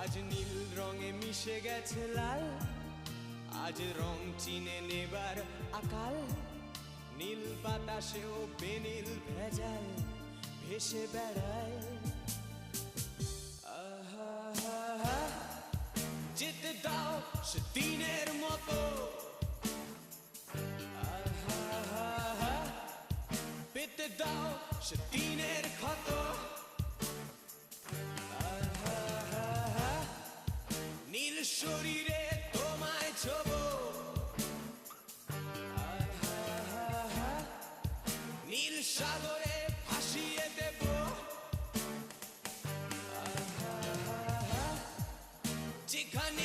আজ নীল রঙে মিশে গেছে লাল, আজ রং চিনে নেবার আকাল। নীল বাতাসেও বেনীল ভেজাল ভেসে বেড়ায়। আহা, যেতে দাও সে দিনের মতো, আহা, পেতে দাও সে দিনের ক্ষত। আহা, নীল শরীরে তোমায় ছোবো, আহা, নীল সাগরে ভাসিয়ে দেব। যেখানে